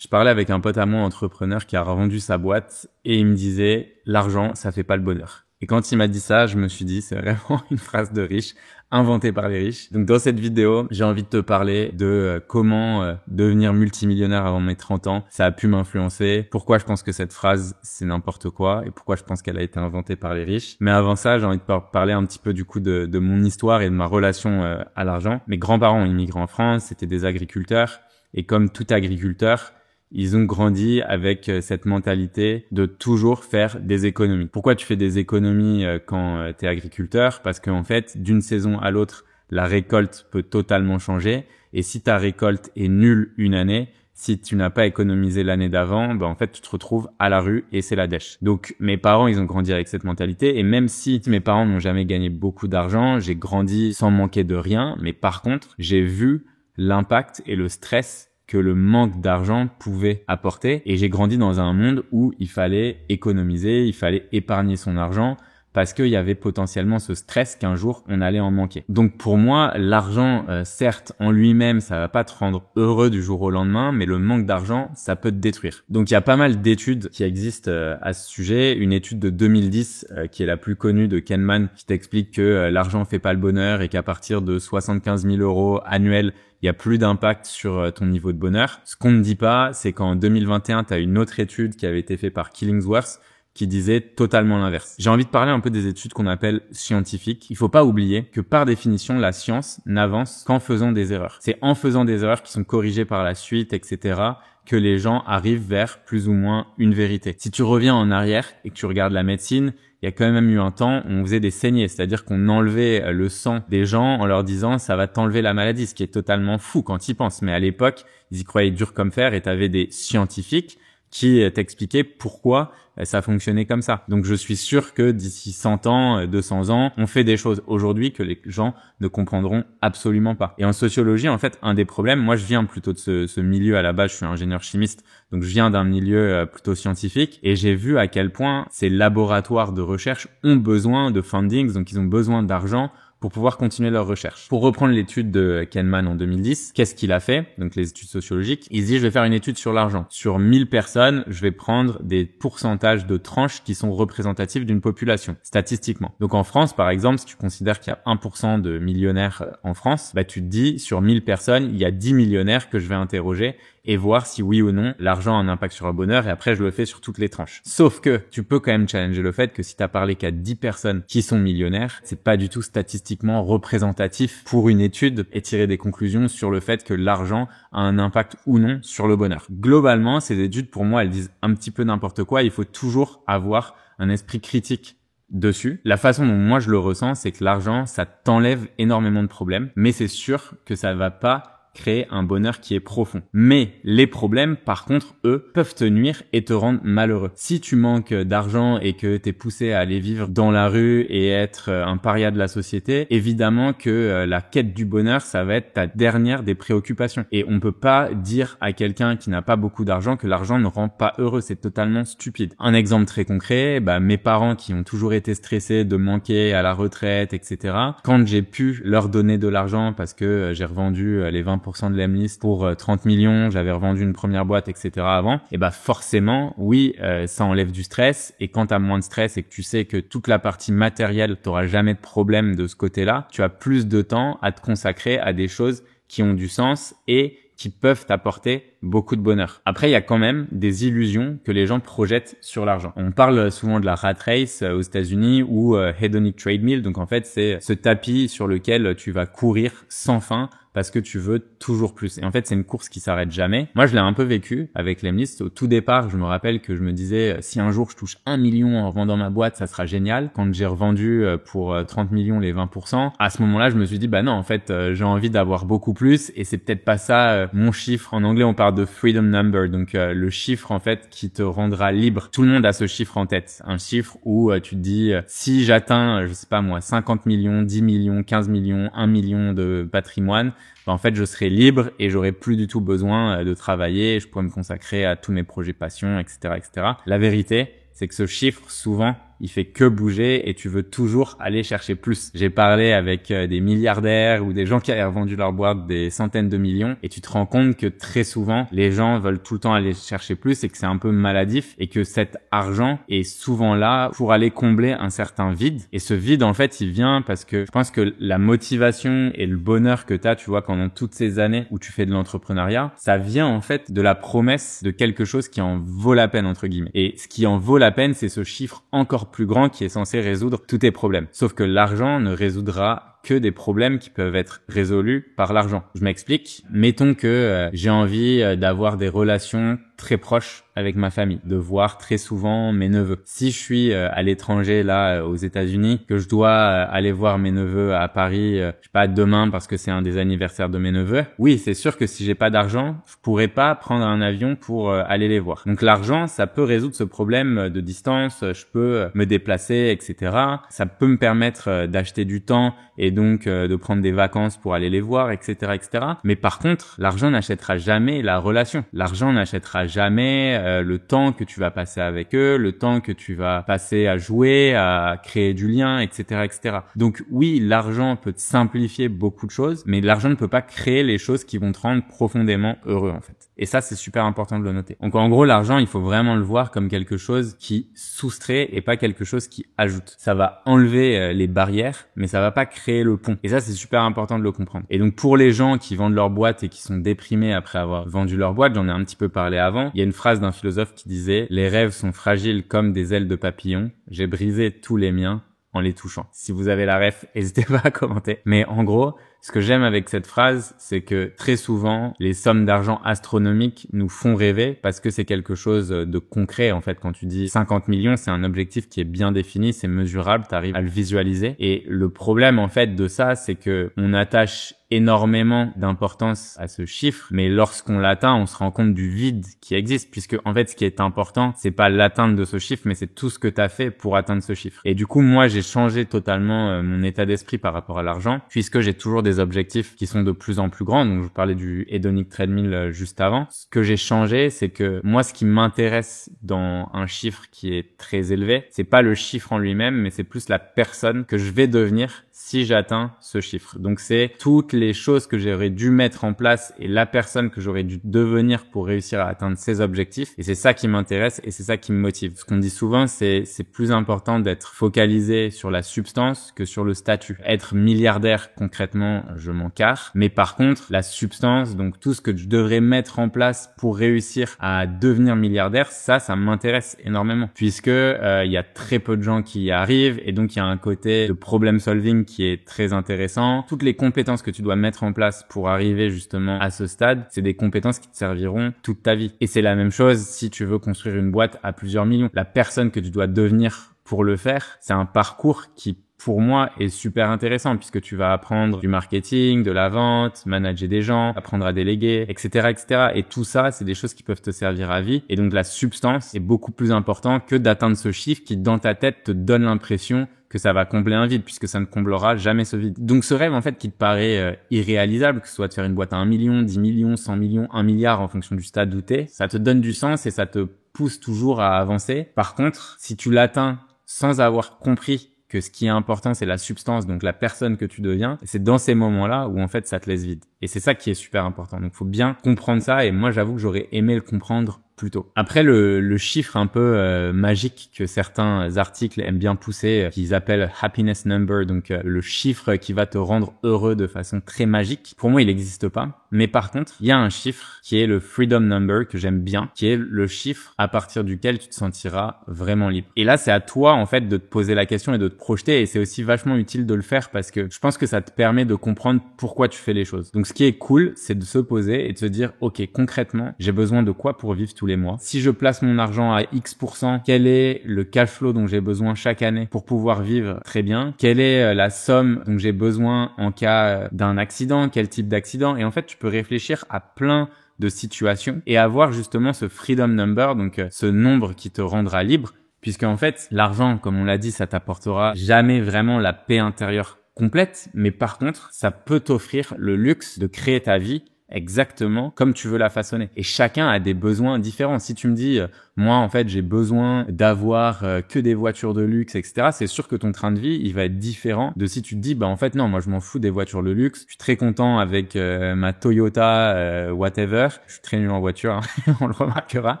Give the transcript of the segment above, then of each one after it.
Je parlais avec un pote à moi, entrepreneur, qui a revendu sa boîte et il me disait « l'argent, ça fait pas le bonheur ». Et quand il m'a dit ça, je me suis dit c'est vraiment une phrase de riche, inventée par les riches. Donc dans cette vidéo, j'ai envie de te parler de comment devenir multimillionnaire avant mes 30 ans. Ça a pu m'influencer, pourquoi je pense que cette phrase c'est n'importe quoi et pourquoi je pense qu'elle a été inventée par les riches. Mais avant ça, j'ai envie de parler un petit peu du coup de mon histoire et de ma relation à l'argent. Mes grands-parents ont immigré en France, c'était des agriculteurs et comme tout agriculteur, ils ont grandi avec cette mentalité de toujours faire des économies. Pourquoi tu fais des économies quand tu es agriculteur? Parce qu'en fait, d'une saison à l'autre, la récolte peut totalement changer. Et si ta récolte est nulle une année, si tu n'as pas économisé l'année d'avant, en fait, tu te retrouves à la rue et c'est la dèche. Donc, mes parents, ils ont grandi avec cette mentalité. Et même si mes parents n'ont jamais gagné beaucoup d'argent, j'ai grandi sans manquer de rien. Mais par contre, j'ai vu l'impact et le stress que le manque d'argent pouvait apporter. Et j'ai grandi dans un monde où il fallait économiser, il fallait épargner son argent parce qu'il y avait potentiellement ce stress qu'un jour on allait en manquer. Donc pour moi, l'argent, certes, en lui-même, ça va pas te rendre heureux du jour au lendemain, mais le manque d'argent, ça peut te détruire. Donc il y a pas mal d'études qui existent à ce sujet. Une étude de 2010 qui est la plus connue de Kahneman qui t'explique que l'argent fait pas le bonheur et qu'à partir de 75 000 € annuels, il y a plus d'impact sur ton niveau de bonheur. Ce qu'on ne dit pas, c'est qu'en 2021, tu as une autre étude qui avait été faite par Killingsworth qui disait totalement l'inverse. J'ai envie de parler un peu des études qu'on appelle scientifiques. Il faut pas oublier que par définition, la science n'avance qu'en faisant des erreurs. C'est en faisant des erreurs qui sont corrigées par la suite, etc., que les gens arrivent vers plus ou moins une vérité. Si tu reviens en arrière et que tu regardes la médecine, il y a quand même eu un temps où on faisait des saignées, c'est-à-dire qu'on enlevait le sang des gens en leur disant ça va t'enlever la maladie, ce qui est totalement fou quand ils pensent. Mais à l'époque, ils y croyaient dur comme fer et tu avais des scientifiques qui t'expliquaient pourquoi ça fonctionnait comme ça. Donc je suis sûr que d'ici 100 ans, 200 ans, on fait des choses aujourd'hui que les gens ne comprendront absolument pas. Et en sociologie, en fait, un des problèmes, moi je viens plutôt de ce milieu à la base, je suis ingénieur chimiste, donc je viens d'un milieu plutôt scientifique et j'ai vu à quel point ces laboratoires de recherche ont besoin de funding, donc ils ont besoin d'argent pour pouvoir continuer leurs recherches. Pour reprendre l'étude de Kahneman en 2010, qu'est-ce qu'il a fait? Donc les études sociologiques, il dit je vais faire une étude sur l'argent. Sur 1000 personnes, je vais prendre des pourcentages de tranches qui sont représentatifs d'une population, statistiquement. Donc en France, par exemple, si tu considères qu'il y a 1% de millionnaires en France, tu te dis sur 1000 personnes, il y a 10 millionnaires que je vais interroger et voir si oui ou non l'argent a un impact sur le bonheur et après je le fais sur toutes les tranches. Sauf que tu peux quand même challenger le fait que si tu as parlé qu'à 10 personnes qui sont millionnaires, c'est pas du tout statistiquement représentatif pour une étude et tirer des conclusions sur le fait que l'argent a un impact ou non sur le bonheur. Globalement, ces études pour moi, elles disent un petit peu n'importe quoi, il faut toujours avoir un esprit critique dessus. La façon dont moi je le ressens, c'est que l'argent, ça t'enlève énormément de problèmes, mais c'est sûr que ça va pas créer un bonheur qui est profond. Mais les problèmes, par contre, eux, peuvent te nuire et te rendre malheureux. Si tu manques d'argent et que t'es poussé à aller vivre dans la rue et être un paria de la société, évidemment que la quête du bonheur, ça va être ta dernière des préoccupations. Et on peut pas dire à quelqu'un qui n'a pas beaucoup d'argent que l'argent ne rend pas heureux. C'est totalement stupide. Un exemple très concret, mes parents qui ont toujours été stressés de manquer à la retraite, etc. Quand j'ai pu leur donner de l'argent parce que j'ai revendu les 20% de l'Emlist pour 30 millions, j'avais revendu une première boîte, etc. avant, et forcément, oui, ça enlève du stress, et quand t'as moins de stress et que tu sais que toute la partie matérielle, t'auras jamais de problème de ce côté-là, tu as plus de temps à te consacrer à des choses qui ont du sens et qui peuvent t'apporter beaucoup de bonheur. Après, il y a quand même des illusions que les gens projettent sur l'argent. On parle souvent de la rat race aux États-Unis ou hedonic treadmill. Donc en fait, c'est ce tapis sur lequel tu vas courir sans fin parce que tu veux toujours plus. Et en fait, c'est une course qui s'arrête jamais. Moi, je l'ai un peu vécu avec l'Emlist. Au tout départ, je me rappelle que je me disais, si un jour je touche 1 million en revendant ma boîte, ça sera génial. Quand j'ai revendu pour 30 millions les 20%, à ce moment-là, je me suis dit, non, en fait, j'ai envie d'avoir beaucoup plus et c'est peut-être pas ça mon chiffre. En anglais, on parle de freedom number. Donc, le chiffre, en fait, qui te rendra libre. Tout le monde a ce chiffre en tête. Un chiffre où tu te dis, si j'atteins, je sais pas moi, 50 millions, 10 millions, 15 millions, 1 million de patrimoine, en fait, je serai libre et j'aurai plus du tout besoin de travailler. Je pourrais me consacrer à tous mes projets passion, etc., etc. La vérité, c'est que ce chiffre, souvent, il fait que bouger et tu veux toujours aller chercher plus. J'ai parlé avec des milliardaires ou des gens qui avaient vendu leur boîte des centaines de millions et tu te rends compte que très souvent, les gens veulent tout le temps aller chercher plus et que c'est un peu maladif et que cet argent est souvent là pour aller combler un certain vide. Et ce vide, en fait, il vient parce que je pense que la motivation et le bonheur que t'as, tu vois, pendant toutes ces années où tu fais de l'entrepreneuriat, ça vient en fait de la promesse de quelque chose qui en vaut la peine, entre guillemets. Et ce qui en vaut la peine, c'est ce chiffre encore plus grand qui est censé résoudre tous tes problèmes. Sauf que l'argent ne résoudra que des problèmes qui peuvent être résolus par l'argent. Je m'explique. Mettons que j'ai envie d'avoir des relations très proches avec ma famille, de voir très souvent mes neveux. Si je suis à l'étranger, là, aux États-Unis, que je dois aller voir mes neveux à Paris, je sais pas, demain parce que c'est un des anniversaires de mes neveux, oui, c'est sûr que si j'ai pas d'argent, je pourrais pas prendre un avion pour aller les voir. Donc l'argent, ça peut résoudre ce problème de distance, je peux me déplacer, etc. Ça peut me permettre d'acheter du temps et donc de prendre des vacances pour aller les voir, etc., etc. Mais par contre, l'argent n'achètera jamais la relation. L'argent n'achètera jamais le temps que tu vas passer avec eux, le temps que tu vas passer à jouer, à créer du lien, etc., etc. Donc oui, l'argent peut te simplifier beaucoup de choses, mais l'argent ne peut pas créer les choses qui vont te rendre profondément heureux, en fait. Et ça, c'est super important de le noter. Donc en gros, l'argent, il faut vraiment le voir comme quelque chose qui soustrait et pas quelque chose qui ajoute. Ça va enlever les barrières, mais ça va pas créer le pont. Et ça, c'est super important de le comprendre. Et donc pour les gens qui vendent leur boîte et qui sont déprimés après avoir vendu leur boîte, j'en ai un petit peu parlé avant, il y a une phrase d'un philosophe qui disait « Les rêves sont fragiles comme des ailes de papillon. J'ai brisé tous les miens en les touchant. » Si vous avez la ref, n'hésitez pas à commenter. Mais en gros, ce que j'aime avec cette phrase, c'est que très souvent, les sommes d'argent astronomiques nous font rêver parce que c'est quelque chose de concret. En fait, quand tu dis 50 millions, c'est un objectif qui est bien défini, c'est mesurable, tu arrives à le visualiser. Et le problème, en fait, de ça, c'est que on attache énormément d'importance à ce chiffre, mais lorsqu'on l'atteint, on se rend compte du vide qui existe, puisque en fait, ce qui est important, c'est pas l'atteinte de ce chiffre, mais c'est tout ce que tu as fait pour atteindre ce chiffre. Et du coup, moi, j'ai changé totalement mon état d'esprit par rapport à l'argent, puisque j'ai toujours des objectifs qui sont de plus en plus grands. Donc, je vous parlais du Hedonic Treadmill juste avant. Ce que j'ai changé, c'est que moi, ce qui m'intéresse dans un chiffre qui est très élevé, c'est pas le chiffre en lui-même, mais c'est plus la personne que je vais devenir si j'atteins ce chiffre. Donc c'est toutes les choses que j'aurais dû mettre en place et la personne que j'aurais dû devenir pour réussir à atteindre ces objectifs. Et c'est ça qui m'intéresse et c'est ça qui me motive. Ce qu'on dit souvent, c'est plus important d'être focalisé sur la substance que sur le statut. Être milliardaire, concrètement, je m'en carre. Mais par contre, la substance, donc tout ce que je devrais mettre en place pour réussir à devenir milliardaire, ça m'intéresse énormément. Puisque il y a très peu de gens qui y arrivent et donc il y a un côté de problem solving qui est très intéressant. Toutes les compétences que tu dois mettre en place pour arriver justement à ce stade, c'est des compétences qui te serviront toute ta vie. Et c'est la même chose si tu veux construire une boîte à plusieurs millions. La personne que tu dois devenir pour le faire, c'est un parcours qui pour moi est super intéressant puisque tu vas apprendre du marketing, de la vente, manager des gens, apprendre à déléguer, etc., etc. Et tout ça, c'est des choses qui peuvent te servir à vie. Et donc la substance est beaucoup plus important que d'atteindre ce chiffre qui dans ta tête te donne l'impression que ça va combler un vide puisque ça ne comblera jamais ce vide. Donc ce rêve en fait qui te paraît irréalisable, que ce soit de faire une boîte à 1 million, 10 millions, 100 millions, 1 milliard en fonction du stade où t'es, ça te donne du sens et ça te pousse toujours à avancer. Par contre, si tu l'atteins sans avoir compris que ce qui est important, c'est la substance, donc la personne que tu deviens, c'est dans ces moments-là où en fait ça te laisse vide. Et c'est ça qui est super important. Donc faut bien comprendre ça et moi j'avoue que j'aurais aimé le comprendre plus tôt. Après le chiffre un peu magique que certains articles aiment bien pousser, qu'ils appellent happiness number, donc le chiffre qui va te rendre heureux de façon très magique. Pour moi, il n'existe pas. Mais par contre, il y a un chiffre qui est le freedom number que j'aime bien, qui est le chiffre à partir duquel tu te sentiras vraiment libre. Et là, c'est à toi en fait de te poser la question et de te projeter. Et c'est aussi vachement utile de le faire parce que je pense que ça te permet de comprendre pourquoi tu fais les choses. Donc ce qui est cool, c'est de se poser et de se dire, ok, concrètement, j'ai besoin de quoi pour vivre tous les mois? Si je place mon argent à X%, quel est le cash flow dont j'ai besoin chaque année pour pouvoir vivre très bien? Quelle est la somme dont j'ai besoin en cas d'un accident? Quel type d'accident? Et en fait, tu peux réfléchir à plein de situations et avoir justement ce freedom number, donc ce nombre qui te rendra libre, puisque en fait, l'argent, comme on l'a dit, ça t'apportera jamais vraiment la paix intérieure complète, mais par contre, ça peut t'offrir le luxe de créer ta vie exactement comme tu veux la façonner. Et chacun a des besoins différents. Si tu me dis moi en fait j'ai besoin d'avoir que des voitures de luxe, etc. C'est sûr que ton train de vie il va être différent de si tu te dis bah en fait non, moi je m'en fous des voitures de luxe, je suis très content avec ma Toyota whatever, je suis très nul en voiture, hein, on le remarquera,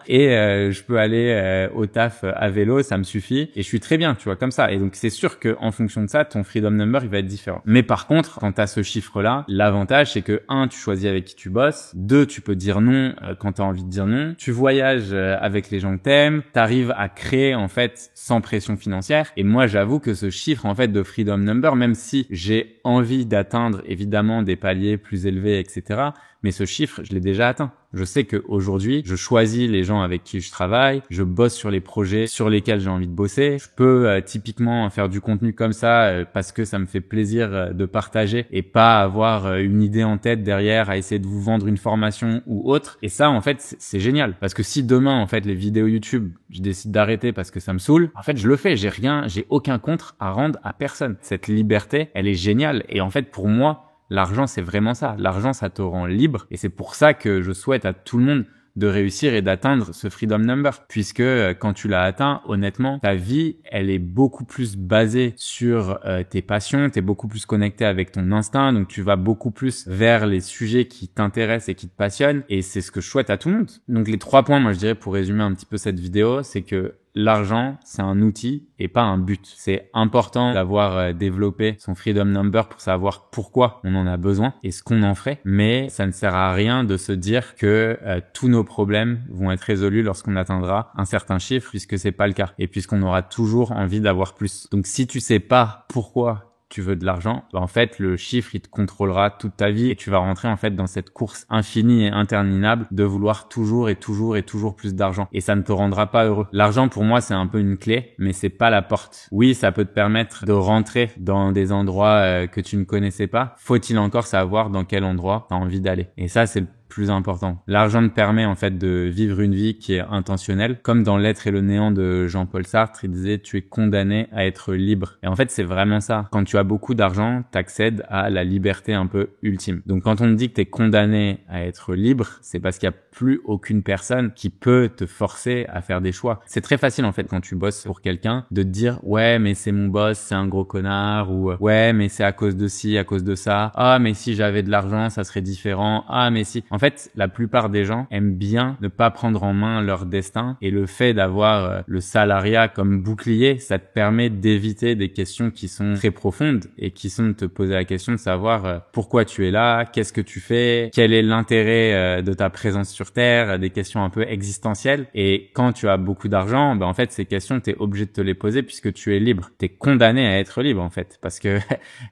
et je peux aller au taf à vélo, ça me suffit et je suis très bien, tu vois, comme ça. Et donc c'est sûr que en fonction de ça, ton freedom number il va être différent. Mais par contre, quand tu as ce chiffre-là, l'avantage c'est que 1, tu choisis avec qui tu bosses, 2, tu peux dire non quand tu as envie de dire non, tu voyages avec les gens que t'aimes, t'arrives à créer en fait sans pression financière. Et moi j'avoue que ce chiffre en fait de freedom number, même si j'ai envie d'atteindre évidemment des paliers plus élevés, etc., mais ce chiffre, je l'ai déjà atteint. Je sais qu'aujourd'hui, je choisis les gens avec qui je travaille, je bosse sur les projets sur lesquels j'ai envie de bosser. Je peux typiquement faire du contenu comme ça parce que ça me fait plaisir de partager et pas avoir une idée en tête derrière à essayer de vous vendre une formation ou autre. Et ça, en fait, c'est génial. Parce que si demain, en fait, les vidéos YouTube, je décide d'arrêter parce que ça me saoule, en fait, je le fais. J'ai aucun contre à rendre à personne. Cette liberté, elle est géniale. Et en fait, pour moi, l'argent, c'est vraiment ça. L'argent, ça te rend libre. Et c'est pour ça que je souhaite à tout le monde de réussir et d'atteindre ce freedom number. Puisque quand tu l'as atteint, honnêtement, ta vie, elle est beaucoup plus basée sur tes passions. T'es beaucoup plus connecté avec ton instinct. Donc, tu vas beaucoup plus vers les sujets qui t'intéressent et qui te passionnent. Et c'est ce que je souhaite à tout le monde. Donc, les 3 points, moi, je dirais, pour résumer un petit peu cette vidéo, c'est que l'argent, c'est un outil et pas un but. C'est important d'avoir développé son freedom number pour savoir pourquoi on en a besoin et ce qu'on en ferait. Mais ça ne sert à rien de se dire que tous nos problèmes vont être résolus lorsqu'on atteindra un certain chiffre, puisque c'est pas le cas et puisqu'on aura toujours envie d'avoir plus. Donc si tu sais pas pourquoi tu veux de l'argent, bah en fait le chiffre il te contrôlera toute ta vie et tu vas rentrer en fait dans cette course infinie et interminable de vouloir toujours et toujours et toujours plus d'argent et ça ne te rendra pas heureux. L'argent pour moi c'est un peu une clé mais c'est pas la porte. Oui, ça peut te permettre de rentrer dans des endroits que tu ne connaissais pas. Faut-il encore savoir dans quel endroit tu as envie d'aller. Et ça c'est le plus important. L'argent te permet en fait de vivre une vie qui est intentionnelle. Comme dans L'être et le néant de Jean-Paul Sartre, il disait tu es condamné à être libre. Et en fait, c'est vraiment ça. Quand tu as beaucoup d'argent, t'accèdes à la liberté un peu ultime. Donc quand on te dit que tu es condamné à être libre, c'est parce qu'il n'y a plus aucune personne qui peut te forcer à faire des choix. C'est très facile en fait quand tu bosses pour quelqu'un de te dire ouais mais c'est mon boss, c'est un gros connard ou ouais mais c'est à cause de ci, à cause de ça. Ah mais si j'avais de l'argent, ça serait différent. Ah mais si. En fait, la plupart des gens aiment bien ne pas prendre en main leur destin et le fait d'avoir le salariat comme bouclier, ça te permet d'éviter des questions qui sont très profondes et qui sont de te poser la question de savoir pourquoi tu es là, qu'est-ce que tu fais, quel est l'intérêt de ta présence sur Terre, des questions un peu existentielles. Et quand tu as beaucoup d'argent, en fait, ces questions, tu es obligé de te les poser puisque tu es libre. Tu es condamné à être libre en fait parce que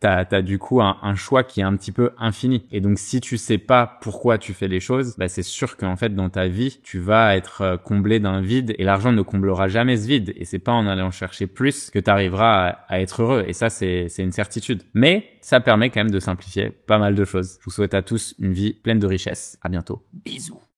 t'as du coup un choix qui est un petit peu infini. Et donc, si tu sais pas pourquoi tu fais les choses, c'est sûr qu'en fait dans ta vie tu vas être comblé d'un vide et l'argent ne comblera jamais ce vide et c'est pas en allant chercher plus que tu arriveras à être heureux et ça c'est une certitude. Mais ça permet quand même de simplifier pas mal de choses. Je vous souhaite à tous une vie pleine de richesse. À bientôt. Bisous.